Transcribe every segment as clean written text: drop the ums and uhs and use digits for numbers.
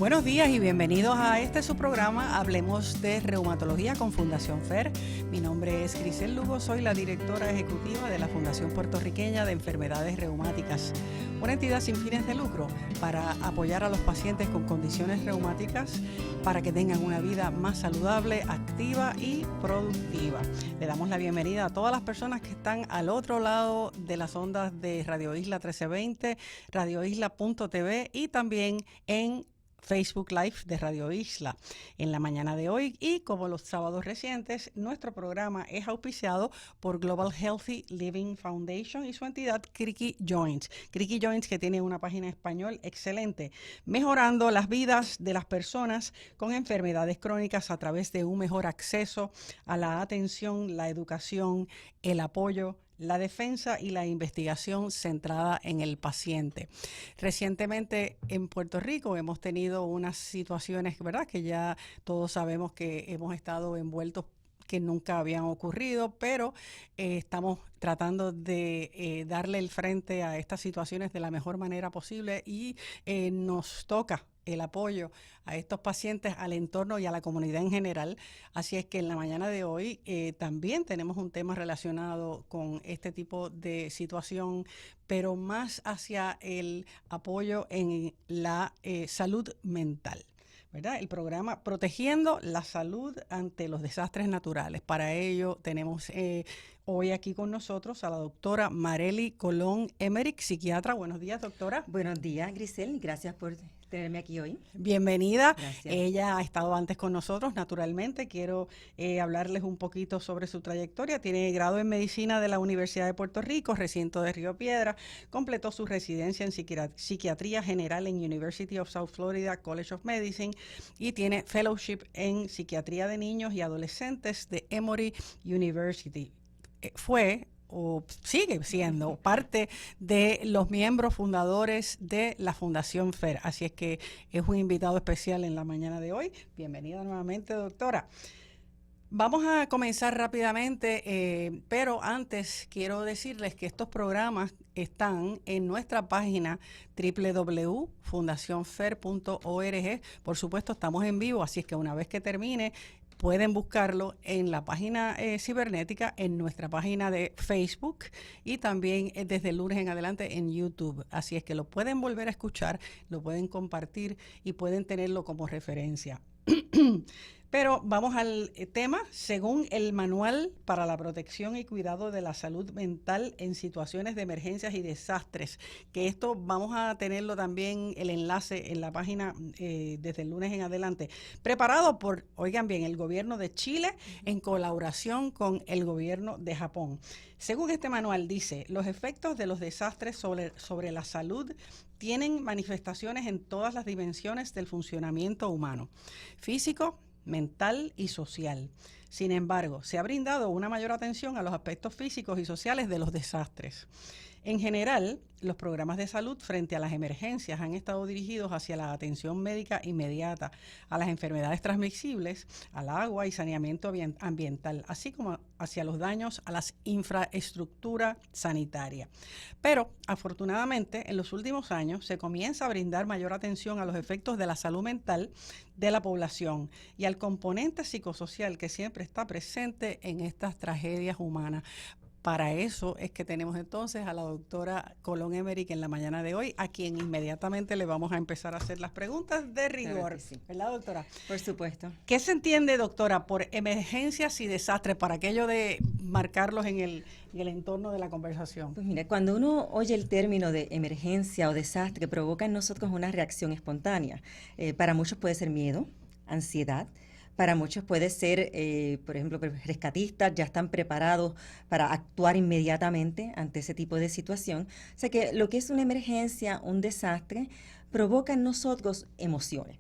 Buenos días y bienvenidos a su programa Hablemos de Reumatología con Fundación FER. Mi nombre es Grisel Lugo, soy la directora ejecutiva de la Fundación Puertorriqueña de Enfermedades Reumáticas, una entidad sin fines de lucro para apoyar a los pacientes con condiciones reumáticas para que tengan una vida más saludable, activa y productiva. Le damos la bienvenida a todas las personas que están al otro lado de las ondas de Radio Isla 1320, radioisla.tv y también en Facebook Live de Radio Isla en la mañana de hoy. Y como los sábados recientes, nuestro programa es auspiciado por Global Healthy Living Foundation y su entidad Criqui Joints. Criqui Joints, que tiene una página en español excelente, mejorando las vidas de las personas con enfermedades crónicas a través de un mejor acceso a la atención, la educación, el apoyo, la defensa y la investigación centrada en el paciente. Recientemente en Puerto Rico hemos tenido unas situaciones, ¿verdad?, que ya todos sabemos que hemos estado envueltos, que nunca habían ocurrido, pero estamos tratando de darle el frente a estas situaciones de la mejor manera posible y nos toca el apoyo a estos pacientes, al entorno y a la comunidad en general. Así es que en la mañana de hoy también tenemos un tema relacionado con este tipo de situación, pero más hacia el apoyo en la salud mental, ¿verdad? El programa Protegiendo la Salud ante los Desastres Naturales. Para ello tenemos hoy aquí con nosotros a la doctora Marely Colón Emerick, psiquiatra. Buenos días, doctora. Buenos días, Grisel. Gracias por tenerme aquí hoy. Bienvenida. Gracias. Ella ha estado antes con nosotros, naturalmente. Quiero hablarles un poquito sobre su trayectoria. Tiene grado en Medicina de la Universidad de Puerto Rico, recinto de Río Piedra. Completó su residencia en Psiquiatría General en University of South Florida College of Medicine y tiene Fellowship en Psiquiatría de Niños y Adolescentes de Emory University. Fue o sigue siendo parte de los miembros fundadores de la Fundación FER. Así es que es un invitado especial en la mañana de hoy. Bienvenida nuevamente, doctora. Vamos a comenzar rápidamente, pero antes quiero decirles que estos programas están en nuestra página www.fundacionfer.org. Por supuesto, estamos en vivo, así es que una vez que termine, pueden buscarlo en la página cibernética, en nuestra página de Facebook y también desde el lunes en adelante en YouTube. Así es que lo pueden volver a escuchar, lo pueden compartir y pueden tenerlo como referencia. Pero vamos al tema. Según el Manual para la Protección y Cuidado de la Salud Mental en Situaciones de Emergencias y Desastres, que esto vamos a tenerlo también el enlace en la página desde el lunes en adelante, preparado por, oigan bien, el gobierno de Chile en colaboración con el gobierno de Japón. Según este manual dice, los efectos de los desastres sobre la salud tienen manifestaciones en todas las dimensiones del funcionamiento humano, físico, mental y social. Sin embargo, se ha brindado una mayor atención a los aspectos físicos y sociales de los desastres. En general, los programas de salud frente a las emergencias han estado dirigidos hacia la atención médica inmediata, a las enfermedades transmisibles, al agua y saneamiento ambiental, así como hacia los daños a las infraestructuras sanitarias. Pero, afortunadamente, en los últimos años se comienza a brindar mayor atención a los efectos de la salud mental de la población y al componente psicosocial que siempre está presente en estas tragedias humanas. Para eso es que tenemos entonces a la doctora Colón Emerick en la mañana de hoy, a quien inmediatamente le vamos a empezar a hacer las preguntas de rigor. Claro que sí. ¿Verdad, doctora? Por supuesto. ¿Qué se entiende, doctora, por emergencias y desastres, para aquello de marcarlos en el entorno de la conversación? Pues mira, cuando uno oye el término de emergencia o desastre, provoca en nosotros una reacción espontánea. Para muchos puede ser miedo, ansiedad. Para muchos puede ser, por ejemplo, rescatistas ya están preparados para actuar inmediatamente ante ese tipo de situación. O sea que lo que es una emergencia, un desastre, provoca en nosotros emociones.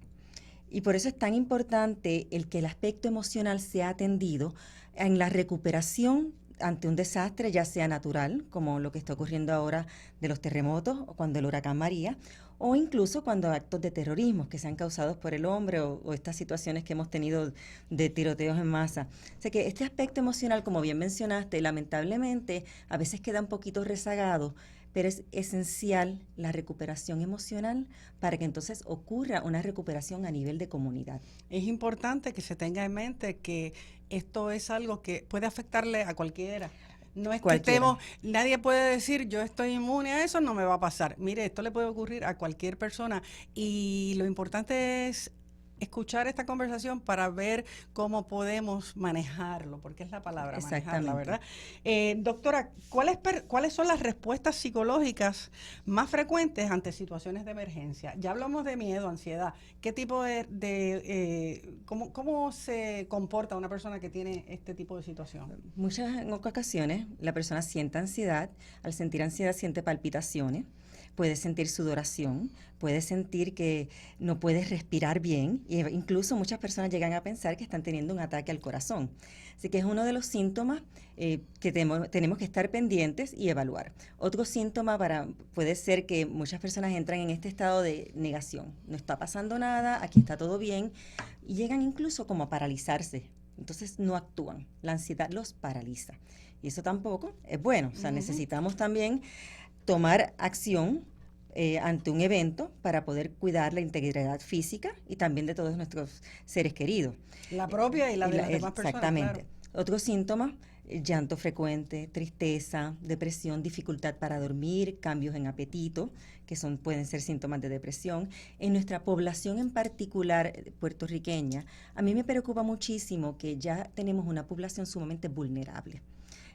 Y por eso es tan importante el que el aspecto emocional sea atendido en la recuperación ante un desastre, ya sea natural, como lo que está ocurriendo ahora de los terremotos o cuando el huracán María, o incluso cuando actos de terrorismo que sean causados por el hombre o estas situaciones que hemos tenido de tiroteos en masa. O sea que este aspecto emocional, como bien mencionaste, lamentablemente a veces queda un poquito rezagado, pero es esencial la recuperación emocional para que entonces ocurra una recuperación a nivel de comunidad. Es importante que se tenga en mente que esto es algo que puede afectarle a cualquiera. No es que estemos, nadie puede decir yo estoy inmune a eso, no me va a pasar. Mire, esto le puede ocurrir a cualquier persona y lo importante es escuchar esta conversación para ver cómo podemos manejarlo, porque es la palabra, manejarla, ¿verdad? Doctora, ¿cuáles son las respuestas psicológicas más frecuentes ante situaciones de emergencia? Ya hablamos de miedo, ansiedad. ¿Qué tipo cómo se comporta una persona que tiene este tipo de situación? Muchas ocasiones la persona siente ansiedad, al sentir ansiedad siente palpitaciones, puede sentir sudoración, puede sentir que no puede respirar bien e incluso muchas personas llegan a pensar que están teniendo un ataque al corazón. Así que es uno de los síntomas que tenemos que estar pendientes y evaluar. Otro síntoma puede ser que muchas personas entran en este estado de negación. No está pasando nada, aquí está todo bien, y llegan incluso como a paralizarse. Entonces no actúan, la ansiedad los paraliza. Y eso tampoco es bueno, o sea, necesitamos también tomar acción ante un evento para poder cuidar la integridad física y también de todos nuestros seres queridos. La propia y la de las demás personas. Exactamente. Claro. Otros síntomas, llanto frecuente, tristeza, depresión, dificultad para dormir, cambios en apetito, que pueden ser síntomas de depresión. En nuestra población en particular puertorriqueña, a mí me preocupa muchísimo que ya tenemos una población sumamente vulnerable.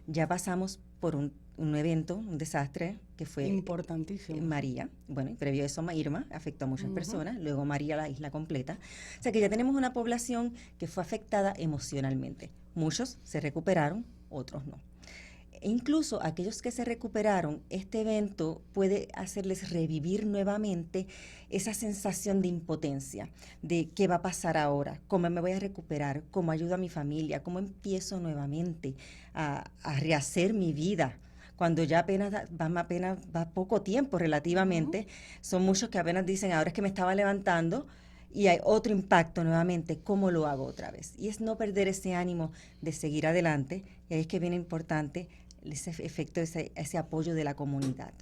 Ya pasamos por un evento, un desastre que fue importantísimo. María. Bueno, y previo a eso Irma afectó a muchas personas, luego María la isla completa. O sea que ya tenemos una población que fue afectada emocionalmente. Muchos se recuperaron, otros no. E incluso aquellos que se recuperaron, este evento puede hacerles revivir nuevamente esa sensación de impotencia, de qué va a pasar ahora, cómo me voy a recuperar, cómo ayudo a mi familia, cómo empiezo nuevamente a rehacer mi vida. Cuando ya apenas va poco tiempo relativamente, son muchos que apenas dicen, ahora es que me estaba levantando, y hay otro impacto nuevamente, ¿cómo lo hago otra vez? Y es no perder ese ánimo de seguir adelante, y ahí es que viene importante ese efecto, ese apoyo de la comunidad.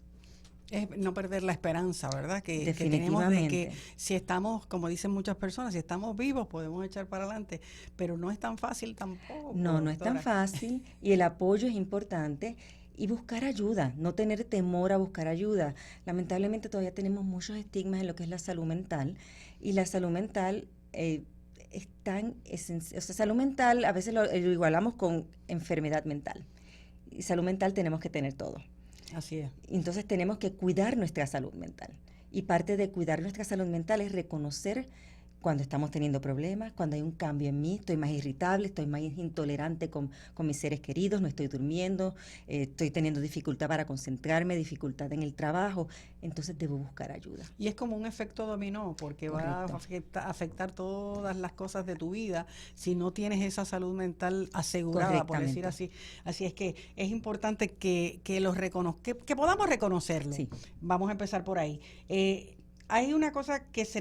Es no perder la esperanza, ¿verdad? Que tenemos de que si estamos, como dicen muchas personas, si estamos vivos podemos echar para adelante, pero no es tan fácil tampoco. No es tan fácil y el apoyo es importante y buscar ayuda, no tener temor a buscar ayuda. Lamentablemente todavía tenemos muchos estigmas en lo que es la salud mental y la salud mental es tan esencial. O sea, salud mental a veces lo igualamos con enfermedad mental. Y salud mental tenemos que tener todo. Así es. Entonces tenemos que cuidar nuestra salud mental. Y parte de cuidar nuestra salud mental es reconocer cuando estamos teniendo problemas, cuando hay un cambio en mí, estoy más irritable, estoy más intolerante con mis seres queridos, no estoy durmiendo, estoy teniendo dificultad para concentrarme, dificultad en el trabajo, entonces debo buscar ayuda. Y es como un efecto dominó, porque Correcto. va a afectar todas las cosas de tu vida si no tienes esa salud mental asegurada, por decir así. Así es que es importante que los que podamos reconocerlo. Sí. Vamos a empezar por ahí. Hay una cosa ¿a qué se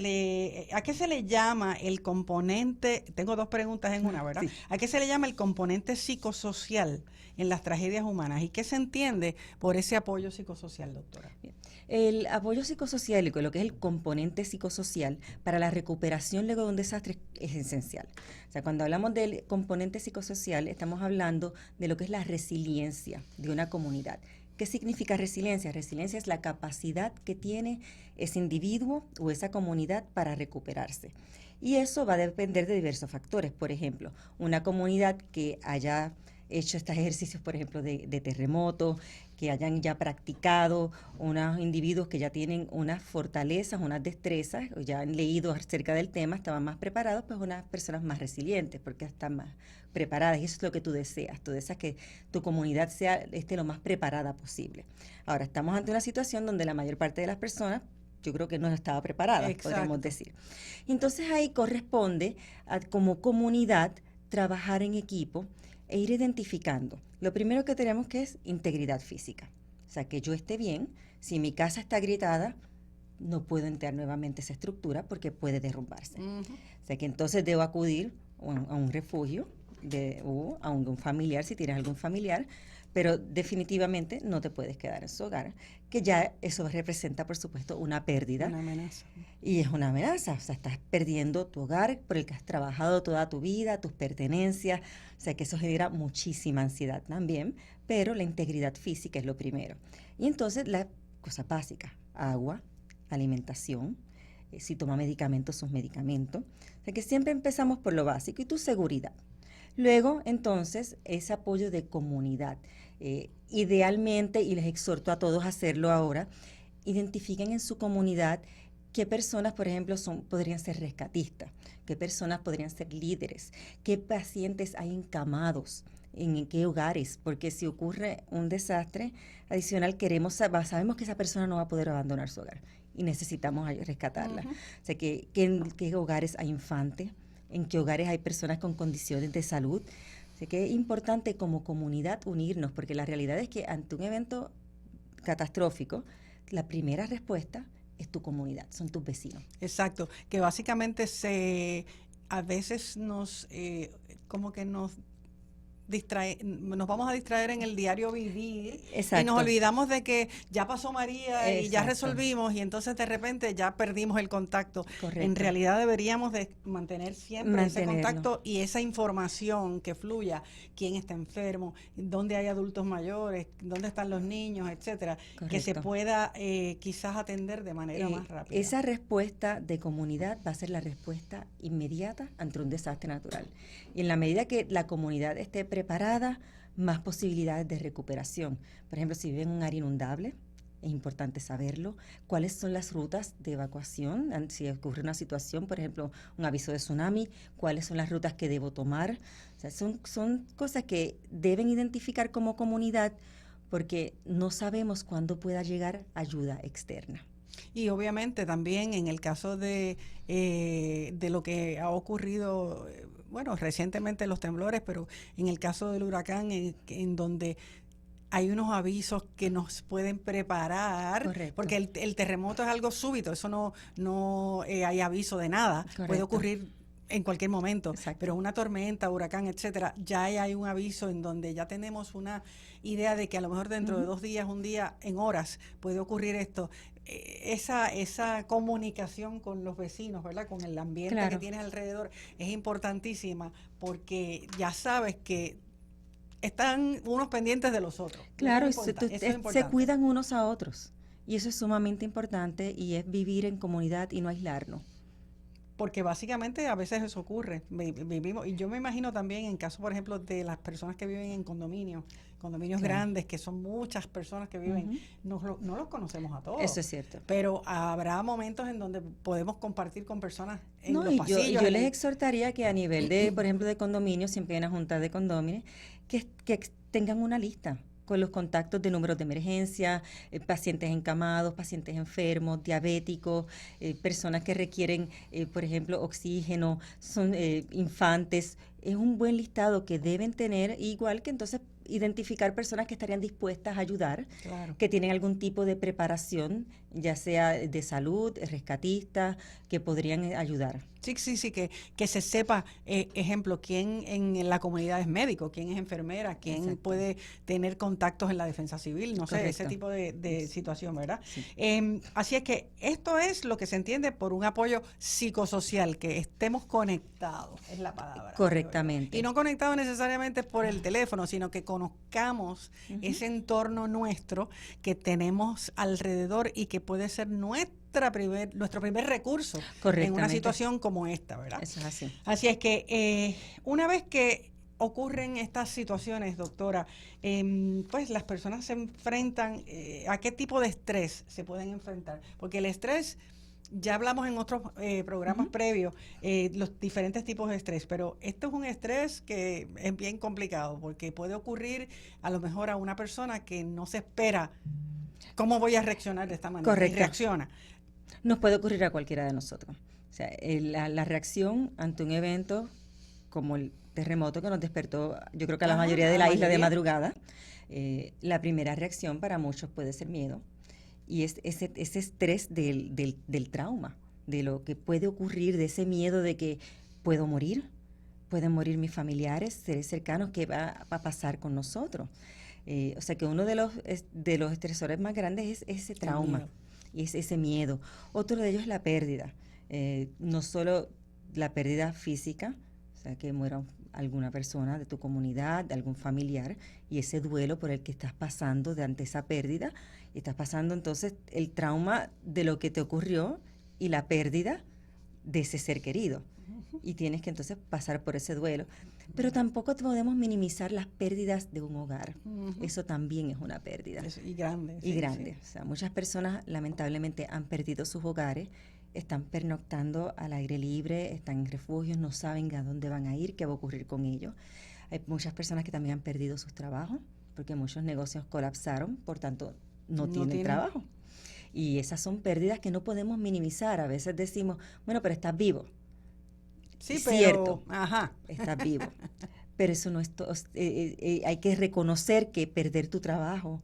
le llama el componente? Tengo dos preguntas en una, ¿verdad? Sí. ¿A qué se le llama el componente psicosocial en las tragedias humanas? ¿Y qué se entiende por ese apoyo psicosocial, doctora? Bien. El apoyo psicosocial, lo que es el componente psicosocial para la recuperación luego de un desastre es esencial. O sea, cuando hablamos del componente psicosocial, estamos hablando de lo que es la resiliencia de una comunidad. ¿Qué significa resiliencia? Resiliencia es la capacidad que tiene ese individuo o esa comunidad para recuperarse. Y eso va a depender de diversos factores. Por ejemplo, una comunidad que haya hecho estos ejercicios, por ejemplo, de terremoto, que hayan ya practicado, unos individuos que ya tienen unas fortalezas, unas destrezas, o ya han leído acerca del tema, estaban más preparados, pues unas personas más resilientes, porque están más preparadas, y eso es lo que tú deseas que tu comunidad sea lo más preparada posible. Ahora, estamos ante una situación donde la mayor parte de las personas, yo creo que no estaba preparada, podríamos decir. Entonces ahí corresponde como comunidad trabajar en equipo e ir identificando. Lo primero que tenemos que es integridad física. O sea, que yo esté bien. Si mi casa está agrietada, no puedo entrar nuevamente a esa estructura porque puede derrumbarse. O sea, que entonces debo acudir a un refugio o a un familiar, si tienes algún familiar, pero definitivamente no te puedes quedar en su hogar, que ya eso representa, por supuesto, una pérdida. Una amenaza. Y es una amenaza, o sea, estás perdiendo tu hogar por el que has trabajado toda tu vida, tus pertenencias, o sea, que eso genera muchísima ansiedad también, pero la integridad física es lo primero. Y entonces las cosas básicas, agua, alimentación, si toma medicamentos, sus medicamentos, o sea, que siempre empezamos por lo básico y tu seguridad. Luego, entonces, ese apoyo de comunidad. Idealmente, y les exhorto a todos a hacerlo ahora, identifiquen en su comunidad qué personas, por ejemplo, podrían ser rescatistas, qué personas podrían ser líderes, qué pacientes hay encamados, en qué hogares, porque si ocurre un desastre adicional, sabemos que esa persona no va a poder abandonar su hogar y necesitamos rescatarla. O sea, en qué hogares hay infantes, en qué hogares hay personas con condiciones de salud. Así que es importante como comunidad unirnos, porque la realidad es que ante un evento catastrófico, la primera respuesta es tu comunidad, son tus vecinos. Exacto, que básicamente a veces como que nos vamos a distraer en el diario vivir. Exacto. Y nos olvidamos de que ya pasó María. Exacto. Y ya resolvimos y entonces de repente ya perdimos el contacto. Correcto. En realidad deberíamos de mantener siempre ese contacto y esa información que fluya, quién está enfermo, dónde hay adultos mayores, dónde están los niños, etcétera. Correcto. Que se pueda quizás atender de manera más rápida. Esa respuesta de comunidad va a ser la respuesta inmediata ante un desastre natural. Y en la medida que la comunidad esté preparada, más posibilidades de recuperación. Por ejemplo, si vive en un área inundable, es importante saberlo. ¿Cuáles son las rutas de evacuación? Si ocurre una situación, por ejemplo, un aviso de tsunami, ¿cuáles son las rutas que debo tomar? O sea, son cosas que deben identificar como comunidad, porque no sabemos cuándo pueda llegar ayuda externa. Y obviamente también en el caso de lo que ha ocurrido, bueno, recientemente los temblores, pero en el caso del huracán, en donde hay unos avisos que nos pueden preparar. Correcto. Porque el terremoto es algo súbito, eso no hay aviso de nada. Correcto. Puede ocurrir en cualquier momento. Exacto. Pero una tormenta, huracán, etcétera, ya hay un aviso en donde ya tenemos una idea de que a lo mejor dentro de 2 días, un día, en horas, puede ocurrir esto. Esa comunicación con los vecinos, ¿verdad? Con el ambiente. Claro. Que tienes alrededor es importantísima, porque ya sabes que están unos pendientes de los otros. Claro, se cuidan unos a otros. Y eso es sumamente importante, y es vivir en comunidad y no aislarnos. Porque básicamente a veces eso ocurre. Vivimos, y yo me imagino también en caso, por ejemplo, de las personas que viven en condominios claro. Grandes, que son muchas personas que viven, no los conocemos a todos. Eso es cierto. Pero habrá momentos en donde podemos compartir con personas en los pasillos. Yo les exhortaría que a nivel de, por ejemplo, de condominios, siempre hay una junta de condóminos, que tengan una lista con los contactos de números de emergencia, pacientes encamados, pacientes enfermos, diabéticos, personas que requieren, por ejemplo, oxígeno, son infantes. Es un buen listado que deben tener, igual que entonces identificar personas que estarían dispuestas a ayudar, claro. Que tienen algún tipo de preparación, ya sea de salud, rescatistas, que podrían ayudar. Sí, que se sepa, ejemplo, quién en la comunidad es médico, quién es enfermera, quién Exacto. puede tener contactos en la defensa civil, no Correcto. Sé, ese tipo de situación, ¿verdad? Sí. Así es que esto es lo que se entiende por un apoyo psicosocial, que estemos conectados, es la palabra. Correctamente. Y no conectados necesariamente por el teléfono, sino que conozcamos ese entorno nuestro que tenemos alrededor y que puede ser nuestro primer recurso en una situación como esta, ¿verdad? Eso es así. Así es que una vez que ocurren estas situaciones, doctora, pues las personas se enfrentan, ¿a qué tipo de estrés se pueden enfrentar? Porque el estrés, ya hablamos en otros programas previos, los diferentes tipos de estrés, pero esto es un estrés que es bien complicado, porque puede ocurrir a lo mejor a una persona que no se espera cómo voy a reaccionar de esta manera. Correcto. Y reacciona. Nos puede ocurrir a cualquiera de nosotros. O sea, la reacción ante un evento como el terremoto que nos despertó, yo creo que a la mayoría de la isla de madrugada, la primera reacción para muchos puede ser miedo. Y es ese estrés del trauma, de lo que puede ocurrir, de ese miedo de que puedo morir, pueden morir mis familiares, seres cercanos, ¿qué va a pasar con nosotros? O sea que uno de los estresores más grandes es ese trauma y es ese miedo. Otro de ellos es la pérdida. No solo la pérdida física, o sea, que muera alguna persona de tu comunidad, de algún familiar, y ese duelo por el que estás pasando ante esa pérdida, y estás pasando entonces el trauma de lo que te ocurrió y la pérdida de ese ser querido. Y tienes que entonces pasar por ese duelo. Pero tampoco podemos minimizar las pérdidas de un hogar. Eso también es una pérdida. Y grande. Y grande. O sea, muchas personas lamentablemente han perdido sus hogares, están pernoctando al aire libre, están en refugios, no saben a dónde van a ir, qué va a ocurrir con ellos. Hay muchas personas que también han perdido sus trabajos, porque muchos negocios colapsaron, por tanto, no tienen trabajo. Y esas son pérdidas que no podemos minimizar. A veces decimos, bueno, pero estás vivo. Sí, cierto, pero, ajá. Estás vivo. Pero eso no es hay que reconocer que perder tu trabajo,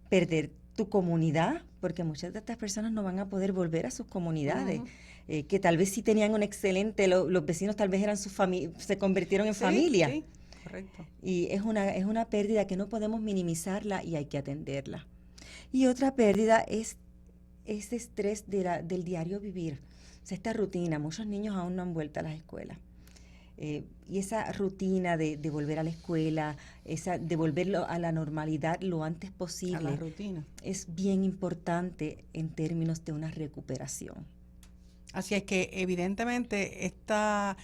perder tu comunidad, porque muchas de estas personas no van a poder volver a sus comunidades, que tal vez sí tenían un excelente, los vecinos tal vez eran se convirtieron en familia. Sí, correcto. Y es una pérdida que no podemos minimizarla y hay que atenderla. Y otra pérdida es ese estrés del diario vivir. O sea, esta rutina, muchos niños aún no han vuelto a las escuelas. Y esa rutina de volver a la escuela, de volverlo a la normalidad lo antes posible, a la rutina, es bien importante en términos de una recuperación. Así es que evidentemente esta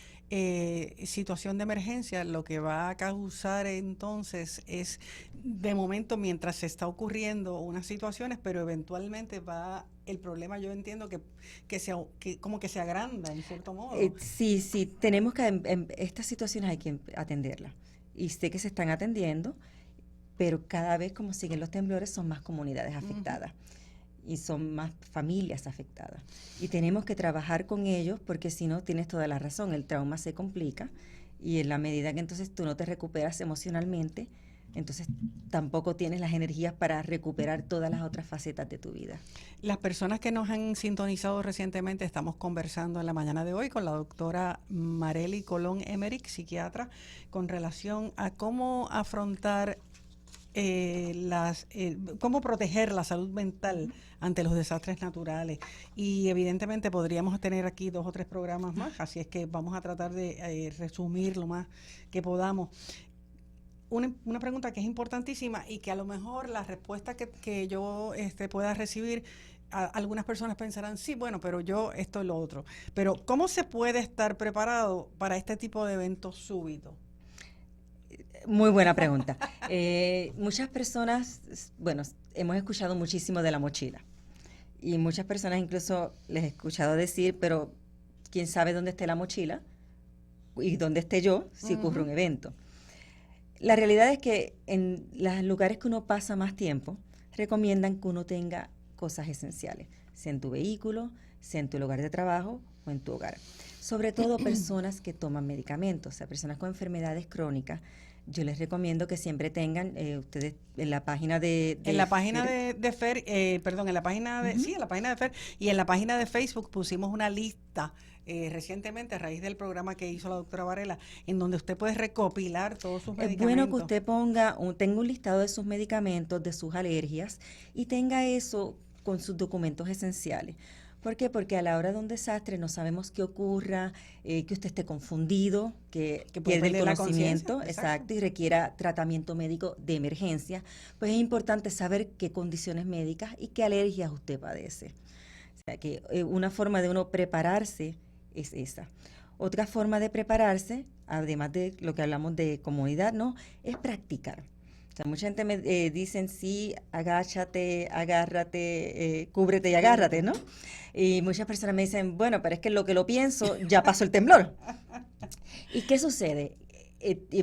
situación de emergencia lo que va a causar entonces es, de momento, mientras se está ocurriendo unas situaciones, pero eventualmente el problema, yo entiendo que como que se agranda en cierto modo. Sí, tenemos que, estas situaciones hay que atenderlas. Y sé que se están atendiendo, pero cada vez como siguen los temblores son más comunidades afectadas. Y son más familias afectadas. Y tenemos que trabajar con ellos porque si no, tienes toda la razón, el trauma se complica y en la medida que entonces tú no te recuperas emocionalmente, entonces tampoco tienes las energías para recuperar todas las otras facetas de tu vida. Las personas que nos han sintonizado recientemente, estamos conversando en la mañana de hoy con la doctora Marely Colón Emmerich, psiquiatra, con relación a cómo afrontar cómo proteger la salud mental ante los desastres naturales. Y evidentemente podríamos tener aquí 2 o 3 programas más, así es que vamos a tratar de resumir lo más que podamos. Una pregunta que es importantísima y que a lo mejor la respuesta que yo pueda recibir, algunas personas pensarán, sí, bueno, pero yo esto y lo otro. Pero ¿cómo se puede estar preparado para este tipo de eventos súbitos? Muy buena pregunta. Muchas personas, bueno, hemos escuchado muchísimo de la mochila y muchas personas incluso les he escuchado decir, pero ¿quién sabe dónde esté la mochila y dónde esté yo si ocurre un evento? La realidad es que en los lugares que uno pasa más tiempo, recomiendan que uno tenga cosas esenciales, sea en tu vehículo, sea en tu lugar de trabajo o en tu hogar. Sobre todo personas que toman medicamentos, o sea, personas con enfermedades crónicas. Yo les recomiendo que siempre tengan ustedes en la página de en la página de FER, en la página de en la página de FER y en la página de Facebook pusimos una lista recientemente a raíz del programa que hizo la doctora Varela, en donde usted puede recopilar todos sus medicamentos. Es bueno que usted tenga un listado de sus medicamentos, de sus alergias y tenga eso con sus documentos esenciales. ¿Por qué? Porque a la hora de un desastre no sabemos qué ocurra, que usted esté confundido, que pierda el conocimiento, exacto, y requiera tratamiento médico de emergencia. Pues es importante saber qué condiciones médicas y qué alergias usted padece. O sea que una forma de uno prepararse es esa. Otra forma de prepararse, además de lo que hablamos de comunidad, ¿no?, es practicar. O sea, mucha gente me dicen, sí, agáchate, agárrate, cúbrete y agárrate, ¿no? Y muchas personas me dicen, bueno, pero es que lo que lo pienso, ya pasó el temblor. ¿Y qué sucede?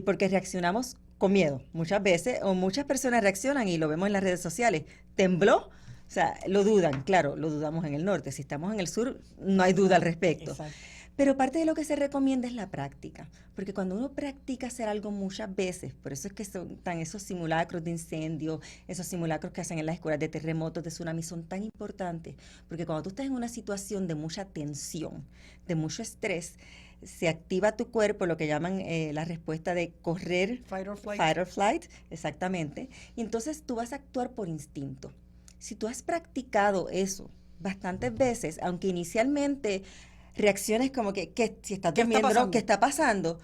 Porque reaccionamos con miedo muchas veces, o muchas personas reaccionan y lo vemos en las redes sociales. ¿Tembló? O sea, lo dudan, claro, lo dudamos en el norte. Si estamos en el sur, no hay duda al respecto. Exacto. Pero parte de lo que se recomienda es la práctica, porque cuando uno practica hacer algo muchas veces, por eso es que son tan esos simulacros de incendio, esos simulacros que hacen en las escuelas de terremotos, de tsunamis, son tan importantes, porque cuando tú estás en una situación de mucha tensión, de mucho estrés, se activa tu cuerpo, lo que llaman la respuesta de correr, fight or flight, exactamente, y entonces tú vas a actuar por instinto. Si tú has practicado eso bastantes veces, aunque inicialmente reacciones como que si estás durmiendo, ¿qué está pasando?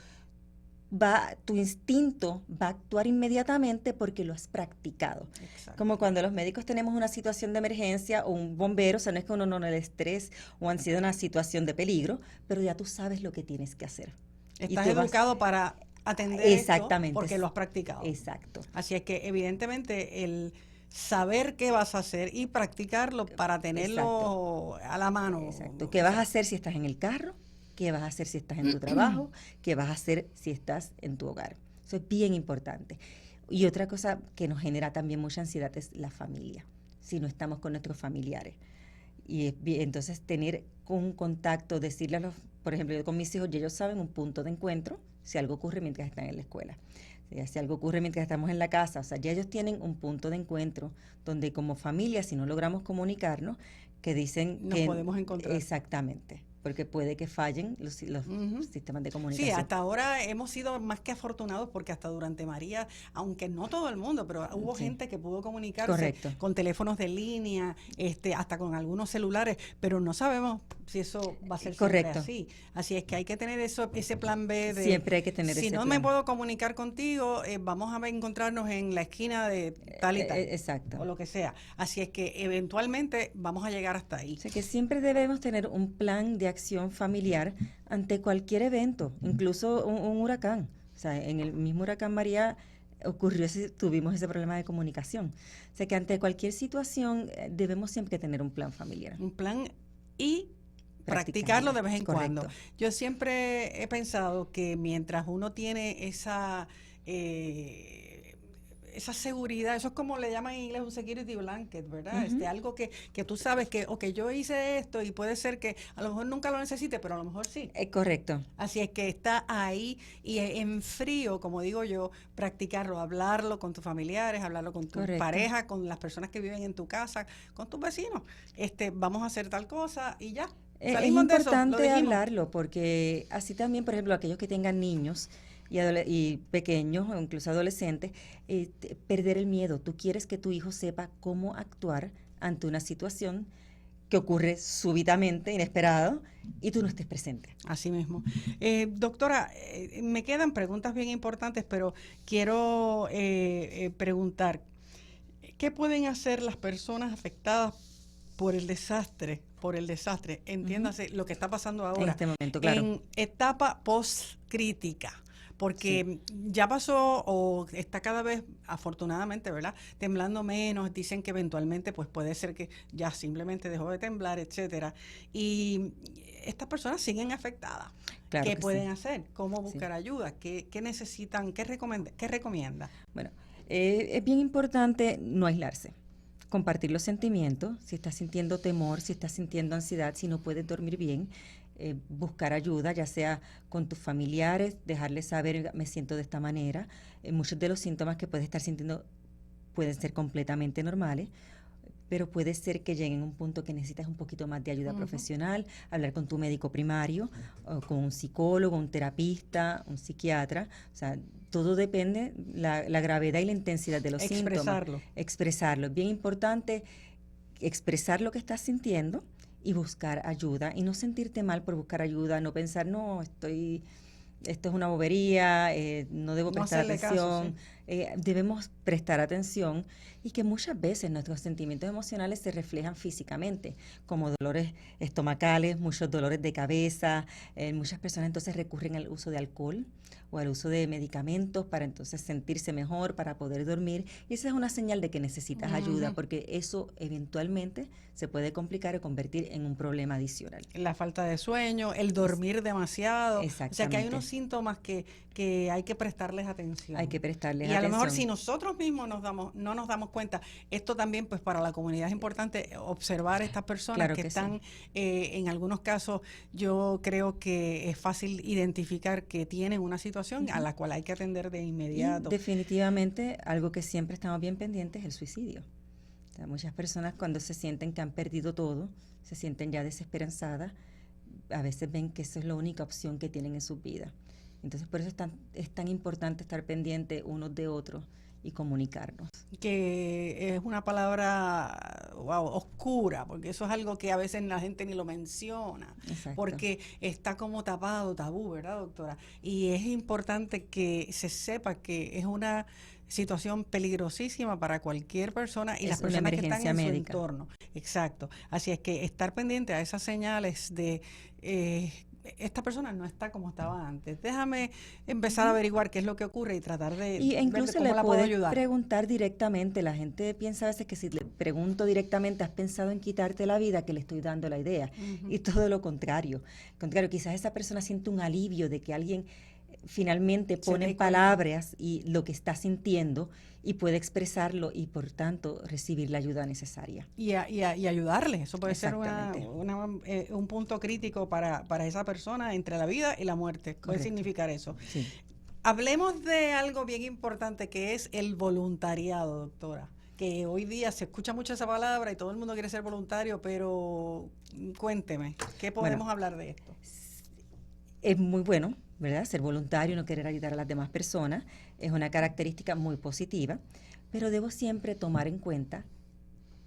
Tu instinto va a actuar inmediatamente porque lo has practicado. Exacto. Como cuando los médicos tenemos una situación de emergencia o un bombero, o sea, no es que uno no le estrés o han sido una situación de peligro, pero ya tú sabes lo que tienes que hacer. Estás educado para atender exactamente esto porque lo has practicado. Exacto. Así es que evidentemente el saber qué vas a hacer y practicarlo para tenerlo a la mano. Exacto. ¿Qué vas a hacer si estás en el carro? ¿Qué vas a hacer si estás en tu trabajo? ¿Qué vas a hacer si estás en tu hogar? Eso es bien importante. Y otra cosa que nos genera también mucha ansiedad es la familia, si no estamos con nuestros familiares. Y entonces tener un contacto, decirle a los, por ejemplo, yo con mis hijos, y ellos saben un punto de encuentro si algo ocurre mientras están en la escuela. Si algo ocurre mientras estamos en la casa, o sea, ya ellos tienen un punto de encuentro donde como familia, si no logramos comunicarnos, que dicen nos que podemos encontrar. Exactamente, porque puede que fallen los sistemas de comunicación. Sí, hasta ahora hemos sido más que afortunados porque hasta durante María, aunque no todo el mundo, pero hubo gente que pudo comunicarse Correcto. con teléfonos de línea, hasta con algunos celulares, pero no sabemos si eso va a ser siempre así. Así es que hay que tener ese plan B de siempre hay que tener ese si no plan. me puedo comunicar contigo, vamos a encontrarnos en la esquina de tal y tal. Exacto. O lo que sea. Así es que eventualmente vamos a llegar hasta ahí. O sea que siempre debemos tener un plan de acción familiar ante cualquier evento, incluso un huracán. O sea, en el mismo huracán María tuvimos ese problema de comunicación. O sea que ante cualquier situación debemos siempre tener un plan familiar. Un plan y practicarlo de vez en cuando. Yo siempre he pensado que mientras uno tiene esa seguridad, eso es como le llaman en inglés un security blanket, ¿verdad? Algo que tú sabes que, yo hice esto y puede ser que a lo mejor nunca lo necesite, pero a lo mejor sí. Correcto. Así es que está ahí y en frío, como digo yo, practicarlo, hablarlo con tus familiares, hablarlo con tu pareja, con las personas que viven en tu casa, con tus vecinos. Vamos a hacer tal cosa y ya. Es importante hablarlo porque así también, por ejemplo, aquellos que tengan niños y pequeños o incluso adolescentes, perder el miedo. Tú quieres que tu hijo sepa cómo actuar ante una situación que ocurre súbitamente, inesperado, y tú no estés presente. Así mismo. Doctora, me quedan preguntas bien importantes, pero quiero preguntar, ¿qué pueden hacer las personas afectadas por el desastre? Entiéndase lo que está pasando ahora. En este momento, claro. En etapa post-crítica. Porque ya pasó o está cada vez, afortunadamente, ¿verdad?, temblando menos. Dicen que eventualmente pues puede ser que ya simplemente dejó de temblar, etcétera. Y estas personas siguen afectadas. Claro ¿Qué pueden hacer? ¿Cómo buscar ayuda? ¿Qué necesitan? ¿Qué recomienda? Bueno, es bien importante no aislarse. Compartir los sentimientos, si estás sintiendo temor, si estás sintiendo ansiedad, si no puedes dormir bien, buscar ayuda, ya sea con tus familiares, dejarles saber, me siento de esta manera. Muchos de los síntomas que puedes estar sintiendo pueden ser completamente normales, pero puede ser que lleguen a un punto que necesitas un poquito más de ayuda profesional, hablar con tu médico primario, o con un psicólogo, un terapista, un psiquiatra. O sea, todo depende la gravedad y la intensidad de los síntomas. Expresarlo. Es bien importante expresar lo que estás sintiendo y buscar ayuda y no sentirte mal por buscar ayuda, no pensar, esto es una bobería, no debo prestar atención. Debemos prestar atención y que muchas veces nuestros sentimientos emocionales se reflejan físicamente, como dolores estomacales, muchos dolores de cabeza. Muchas personas entonces recurren al uso de alcohol o al uso de medicamentos para entonces sentirse mejor, para poder dormir. Y esa es una señal de que necesitas ayuda, porque eso eventualmente se puede complicar y convertir en un problema adicional. La falta de sueño, el dormir demasiado. Exactamente. O sea que hay unos síntomas que hay que prestarles atención. Hay que prestarles atención. Y lo mejor si nosotros mismos no nos damos cuenta, esto también pues para la comunidad es importante observar a estas personas claro que están, sí. En algunos casos yo creo que es fácil identificar que tienen una situación a la cual hay que atender de inmediato. Y definitivamente algo que siempre estamos bien pendientes es el suicidio. O sea, muchas personas cuando se sienten que han perdido todo, se sienten ya desesperanzadas, a veces ven que eso es la única opción que tienen en su vida. Entonces, por eso es tan importante estar pendiente unos de otros y comunicarnos. Que es una palabra, wow, oscura, porque eso es algo que a veces la gente ni lo menciona, Exacto. porque está como tapado, tabú, ¿verdad, doctora? Y es importante que se sepa que es una situación peligrosísima para cualquier persona y las personas que están en médica. su entorno. Exacto. Así es que estar pendiente a esas señales de esta persona no está como estaba antes. Déjame empezar a averiguar qué es lo que ocurre y tratar de y incluso ver cómo la puedo ayudar. Preguntar directamente. La gente piensa a veces que si le pregunto directamente, ¿has pensado en quitarte la vida? Que le estoy dando la idea. Y todo lo contrario. Quizás esa persona siente un alivio de que alguien finalmente pone en palabras y lo que está sintiendo y puede expresarlo y por tanto recibir la ayuda necesaria. Y ayudarle. Eso puede ser un punto crítico para esa persona entre la vida y la muerte. Puede significar eso. Sí. Hablemos de algo bien importante que es el voluntariado, doctora. Que hoy día se escucha mucho esa palabra y todo el mundo quiere ser voluntario, pero cuénteme, ¿qué podemos hablar de esto? Es muy bueno, ¿verdad? Ser voluntario, no querer ayudar a las demás personas, es una característica muy positiva, pero debo siempre tomar en cuenta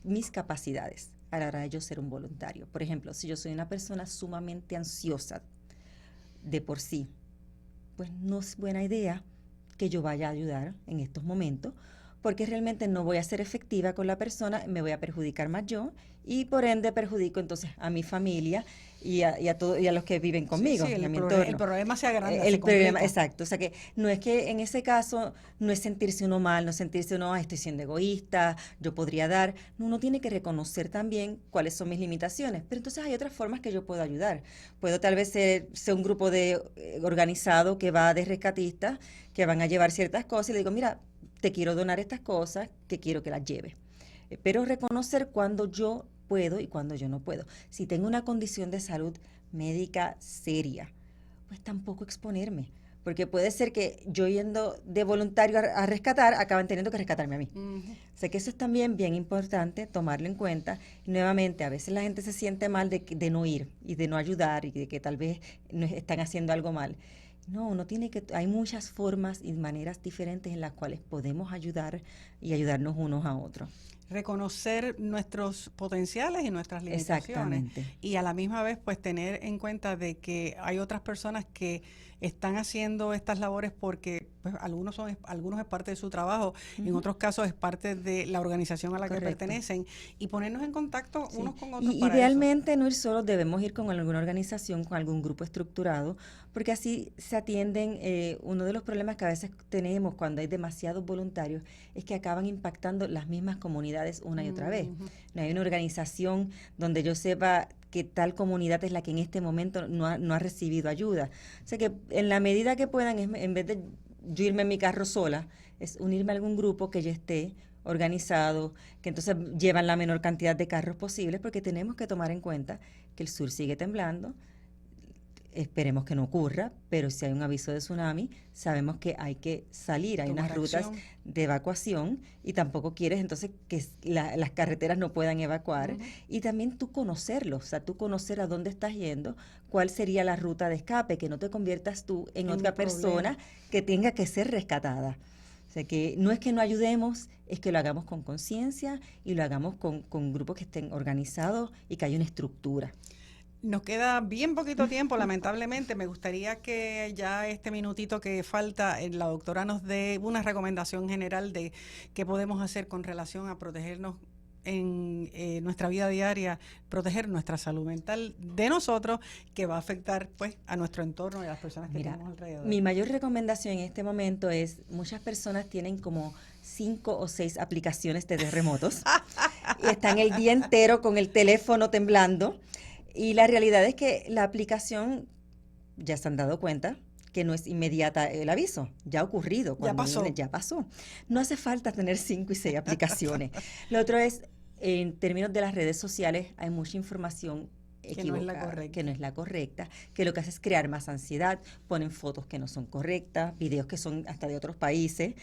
mis capacidades a la hora de yo ser un voluntario. Por ejemplo, si yo soy una persona sumamente ansiosa de por sí, pues no es buena idea que yo vaya a ayudar en estos momentos, porque realmente no voy a ser efectiva con la persona, me voy a perjudicar más yo y por ende perjudico entonces a mi familia y a los que viven conmigo, sí, a mi entorno. El problema se agranda. El problema, exacto. O sea que no es que en ese caso no es sentirse uno mal, no sentirse uno, estoy siendo egoísta, yo podría dar. No, uno tiene que reconocer también cuáles son mis limitaciones. Pero entonces hay otras formas que yo puedo ayudar. Puedo tal vez ser un grupo organizado que va de rescatistas, que van a llevar ciertas cosas y le digo, mira, te quiero donar estas cosas que quiero que las lleves. Pero reconocer cuando yo puedo y cuando yo no puedo. Si tengo una condición de salud médica seria, pues tampoco exponerme. Porque puede ser que yo yendo de voluntario a rescatar, acaban teniendo que rescatarme a mí. O sea que eso es también bien importante tomarlo en cuenta. Y nuevamente, a veces la gente se siente mal de no ir y de no ayudar y de que tal vez no están haciendo algo mal. No, hay muchas formas y maneras diferentes en las cuales podemos ayudar y ayudarnos unos a otros. Reconocer nuestros potenciales y nuestras limitaciones. Exactamente. Y a la misma vez, pues, tener en cuenta de que hay otras personas que están haciendo estas labores porque pues, algunos es parte de su trabajo, en otros casos es parte de la organización a la que pertenecen, y ponernos en contacto unos con otros. Idealmente no ir solos, debemos ir con alguna organización, con algún grupo estructurado, porque así se atienden. Uno de los problemas que a veces tenemos cuando hay demasiados voluntarios es que acaban impactando las mismas comunidades una y otra vez. No hay una organización donde yo sepa que tal comunidad es la que en este momento no ha recibido ayuda. O sea que en la medida que puedan, en vez de yo irme en mi carro sola, es unirme a algún grupo que ya esté organizado, que entonces llevan la menor cantidad de carros posibles, porque tenemos que tomar en cuenta que el sur sigue temblando. Esperemos que no ocurra, pero si hay un aviso de tsunami, sabemos que hay que salir, hay unas rutas de evacuación y tampoco quieres entonces que las carreteras no puedan evacuar. Y también tú conocerlo, o sea, tú conocer a dónde estás yendo, cuál sería la ruta de escape, que no te conviertas tú en otra persona que tenga que ser rescatada. O sea, que no es que no ayudemos, es que lo hagamos con conciencia y lo hagamos con grupos que estén organizados y que haya una estructura. Nos queda bien poquito tiempo, lamentablemente. Me gustaría que ya este minutito que falta, la doctora nos dé una recomendación general de qué podemos hacer con relación a protegernos en nuestra vida diaria, proteger nuestra salud mental de nosotros, que va a afectar pues a nuestro entorno y a las personas que tenemos alrededor. Mi mayor recomendación en este momento es, muchas personas tienen como 5 o 6 aplicaciones de terremotos y están el día entero con el teléfono temblando. Y la realidad es que la aplicación, ya se han dado cuenta, que no es inmediata el aviso, ya ha ocurrido. Ya pasó. Ya pasó. No hace falta tener 5 y 6 aplicaciones. Lo otro es, en términos de las redes sociales, hay mucha información equivocada, que no es la correcta, que lo que hace es crear más ansiedad, ponen fotos que no son correctas, videos que son hasta de otros países.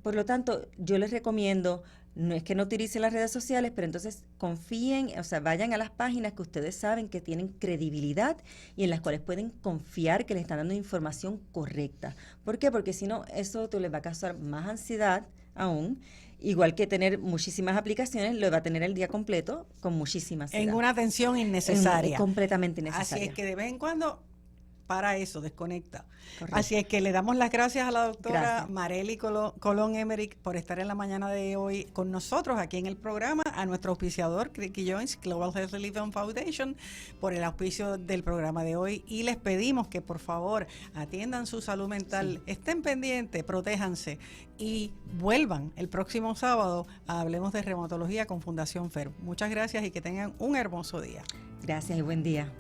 Por lo tanto, yo les recomiendo, no es que no utilicen las redes sociales, pero entonces confíen, o sea, vayan a las páginas que ustedes saben que tienen credibilidad y en las cuales pueden confiar que les están dando información correcta. ¿Por qué? Porque si no, eso te les va a causar más ansiedad aún. Igual que tener muchísimas aplicaciones, lo va a tener el día completo con muchísima ansiedad. En una atención innecesaria. Completamente innecesaria. Así es que de vez en cuando, para eso, desconecta. Correcto. Así es que le damos las gracias a la doctora Marely Colón Emmerich por estar en la mañana de hoy con nosotros aquí en el programa, a nuestro auspiciador, Criqui Joins, Global Health Relief Foundation, por el auspicio del programa de hoy. Y les pedimos que por favor atiendan su salud mental, estén pendientes, protéjanse y vuelvan el próximo sábado a Hablemos de Reumatología con Fundación FER. Muchas gracias y que tengan un hermoso día. Gracias y buen día.